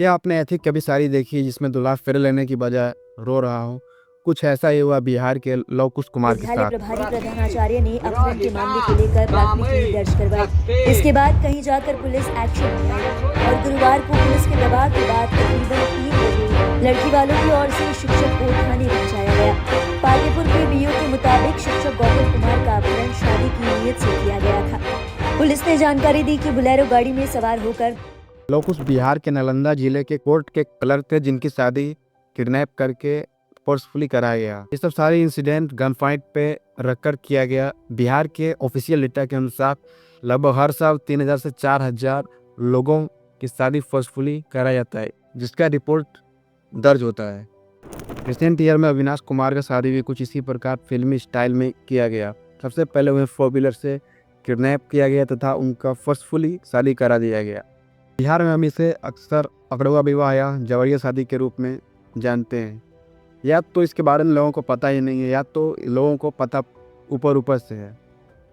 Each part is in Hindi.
क्या आपने ऐसी कभी शादी देखी है जिसमें दूल्हा फेरे लेने की बजाय रो रहा हो? कुछ ऐसा ही हुआ बिहार के लव कुश कुमार के विद्यालय साथ। प्रभारी प्रधानाचार्य ने अपहरण के मामले को लेकर प्राथमिकी दर्ज करवाई। इसके बाद कहीं जाकर पुलिस एक्शन में आई और गुरुवार को पुलिस के दबाव के बाद तकरीबन 3 बजे लड़की वालों की ओर से शिक्षक को थाने पहुंचाया गया। पातेपुर के बीओ के मुताबिक शिक्षक गौतम कुमार का अपहरण शादी की नीयत से किया गया था। पुलिस ने जानकारी दी कि बुलेरो गाड़ी में सवार होकर लव कुश बिहार के नालंदा जिले के कोर्ट के क्लर्क थे जिनकी शादी किडनैप करके फोर्सफुली कराया गया। ये सब सारे इंसिडेंट गन फाइट पे रखकर किया गया। बिहार के ऑफिशियल डेटा के अनुसार लगभग हर साल 3000 से 4000 लोगों की शादी फोर्सफुली कराया जाता है, जिसका रिपोर्ट दर्ज होता है। रिसेंट ईयर में अविनाश कुमार का शादी भी कुछ इसी प्रकार फिल्मी स्टाइल में किया गया। सबसे पहले उन्हें 4 व्हीलर से किडनैप किया गया तथा उनका फोर्सफुली शादी करा दिया गया। बिहार में हम इसे अक्सर अकड़ुआ विवाह या जबरिया शादी के रूप में जानते हैं। या तो इसके बारे में लोगों को पता ही नहीं है या तो लोगों को पता ऊपर ऊपर से है।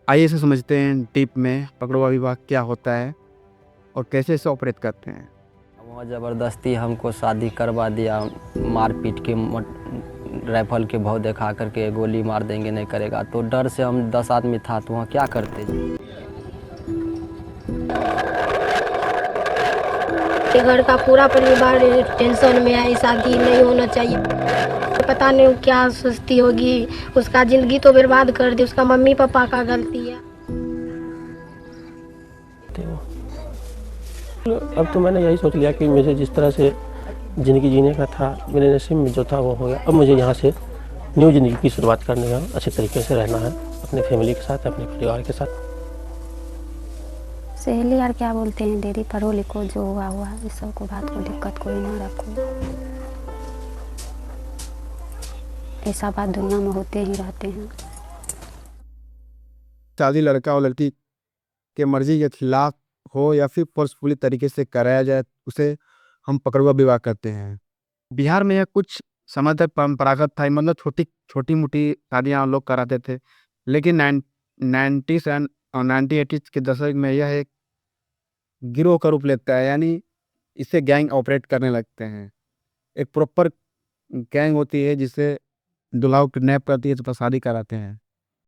आइए इसे समझते हैं डीप में पकड़ुआ विवाह क्या होता है और कैसे इसे ऑपरेट करते हैं। वहाँ ज़बरदस्ती हमको शादी करवा दिया, मार पीट के राइफल के भाव दिखा करके गोली मार देंगे नहीं करेगा, तो डर से हम 10 आदमी था तो वहाँ क्या करते। घर का पूरा परिवार टेंशन में है, शादी नहीं होना चाहिए। पता नहीं क्या सोचती होगी, उसका जिंदगी तो बर्बाद कर दी, उसका मम्मी पापा का गलती है। अब तो मैंने यही सोच लिया कि मुझे जिस तरह से ज़िंदगी जीने का था, मेरे नसीब में जो था वो हो गया। अब मुझे यहाँ से न्यू ज़िंदगी की शुरुआत करनी है, अच्छे तरीके से रहना है अपने फैमिली के साथ, अपने परिवार के साथ। सहेली यार क्या बोलते हैं, डेरी पढ़ो लिखो, जो हुआ हुआ, इस सब को बात को दिक्कत कोई ना रखो। ऐसा बात दुनिया में होते ही रहते हैं। शादी लड़का और लड़की के मर्जी के खिलाफ हो या फिर फोर्सफुली तरीके से कराया जाए, उसे हम पकड़ुआ विवाह करते हैं। बिहार में यह कुछ समय तक परंपरागत था, मतलब छोटी मोटी शादियाँ लोग कराते थे। लेकिन 90s एंड 1980s के दशक में यह एक गिरोह का रूप लेता है, यानी इससे गैंग ऑपरेट करने लगते हैं। एक प्रॉपर गैंग होती है जिसे दूल्हा को किडनैप करती है तो शादी कराते हैं।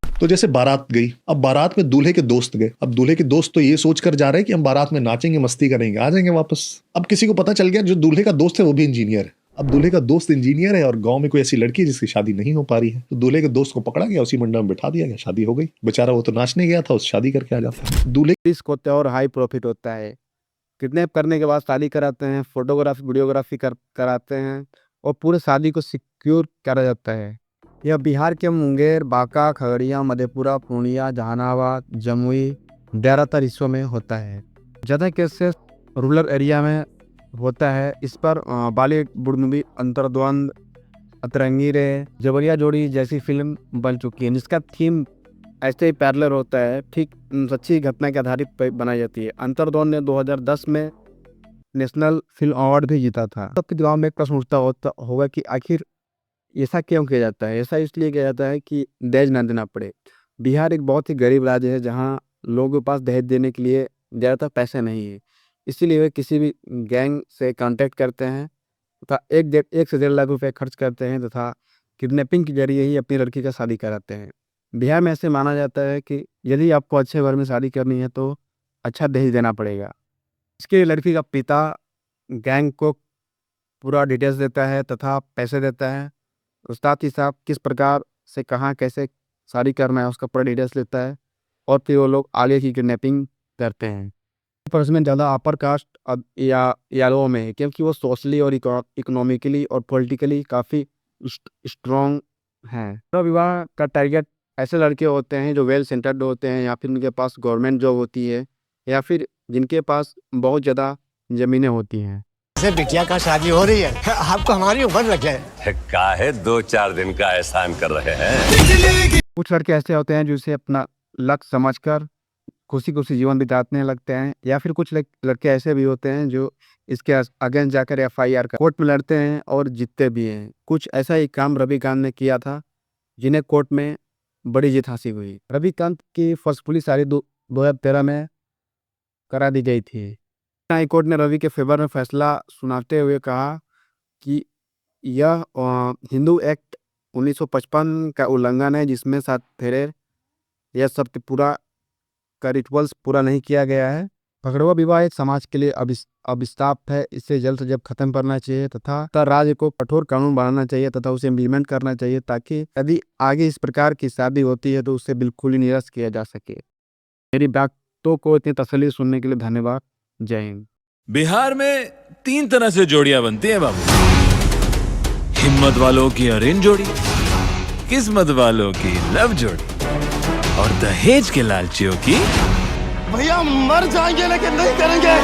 तो जैसे बारात गई, अब बारात में दूल्हे के दोस्त गए। अब दूल्हे के दोस्त तो ये सोच कर जा रहे हैं कि हम बारात में नाचेंगे, मस्ती करेंगे, आ जाएंगे वापस। अब किसी को पता चल गया जो दूल्हे का दोस्त है वो भी इंजीनियर है। अब दूल्हे का दोस्त इंजीनियर है और गांव में कोई ऐसी लड़की है जिसकी शादी नहीं हो पा रही है, तो दूल्हे के दोस्त को पकड़ा गया, उसी मंडप में बिठा दिया गया, शादी हो गई। बेचारा वो तो नाचने गया था, उस शादी करके आ जाता है। दूल्हे रिस्क होता है और हाई प्रॉफिट होता है। किडनैप करने के बाद शादी कराते हैं, फोटोग्राफी वीडियोग्राफी कराते हैं और पूरे शादी को सिक्योर करा जाता है। यह बिहार के मुंगेर, बांका, खगड़िया, मधेपुरा, पूर्णिया, जहानाबाद, जमुई, ज़्यादातर हिस्सों में होता है। ज़्यादा केसेस रूरल एरिया में होता है। इस पर बॉलीवुड मूवी अंतर्द्वंद, अतरंगी रे, जबरिया जोड़ी जैसी फिल्म बन चुकी है, जिसका थीम ऐसे ही पैरेलल होता है, ठीक सच्ची घटना के आधारित पे बनाई जाती है। अंतर्द्वंद ने 2010 में नेशनल फिल्म अवार्ड भी जीता था। सबके दिमाग में एक प्रश्न उठता होगा कि आखिर ऐसा क्यों किया जाता है? ऐसा इसलिए किया जाता है कि दहेज ना देना पड़े। बिहार एक बहुत ही गरीब राज्य है जहाँ लोगों के पास दहेज देने के लिए ज़्यादातर पैसे नहीं है। इसीलिए वे किसी भी गैंग से कांटेक्ट करते हैं तथा 1 से 1.5 लाख रुपए खर्च करते हैं तथा किडनैपिंग के जरिए ही अपनी लड़की का शादी कराते हैं। बिहार में ऐसे माना जाता है कि यदि आपको अच्छे घर में शादी करनी है तो अच्छा दहेज देना पड़ेगा। इसके लिए लड़की का पिता गैंग को पूरा डिटेल्स देता है तथा पैसे देता है। साथ ही साथ किस प्रकार से कहाँ कैसे शादी करना है उसका पूरा डिटेल्स लेता है और फिर वो लोग आगे की किडनैपिंग करते हैं। पर्सनल ज़्यादा अपर कास्ट या लो में है क्योंकि वो सोशली और इकोनॉमिकली और पॉलिटिकली काफ़ी स्ट्रॉन्ग हैं। तो विवाह का टारगेट ऐसे लड़के होते हैं जो वेल सेंटर्ड होते हैं या फिर उनके पास गवर्नमेंट जॉब होती है या फिर जिनके पास बहुत ज़्यादा ज़मीनें होती हैं। से बिटिया का शादी हो रही है, आपको हमारी उम्र लगे काहे 2-4 दिन का एहसान कर रहे हैं। कुछ लड़के ऐसे होते हैं जो इसे अपना लक्ष्य समझकर खुशी खुशी जीवन बिताने लगते हैं या फिर कुछ लड़के ऐसे भी होते हैं जो इसके अगेंस्ट जाकर FIR का कोर्ट में लड़ते हैं और जीतते भी हैं। कुछ ऐसा ही काम रविकांत ने किया था जिन्हें कोर्ट में बड़ी जीत हासिल हुई। रविकांत की फोर्सफुली शादी 2013 में करा दी गई थी। हाई कोर्ट ने रवि के फेवर में फैसला सुनाते हुए कहा कि यह हिंदू एक्ट 1955 का उल्लंघन है, जिसमें सात फेरे यह सब पूरा का रिचुअल्स पूरा नहीं किया गया है। पकड़वा विवाह एक समाज के लिए अभिशाप है। इसे जल्द से जल्द खत्म करना चाहिए तथा राज्य को कठोर कानून बनाना चाहिए तथा उसे इम्प्लीमेंट करना चाहिए, ताकि यदि आगे इस प्रकार की शादी होती है तो उसे बिल्कुल ही निरस्त किया जा सके। मेरी बातों को इतनी तसल्ली सुनने के लिए धन्यवाद। जय हिंद। बिहार में 3 तरह से जोड़ियां बनती हैं बाबू। हिम्मत वालों की अरेंज जोड़ी, किस्मत वालों की लव जोड़ी और दहेज के लालचियों की भैया मर जाएंगे लेकिन नहीं करेंगे।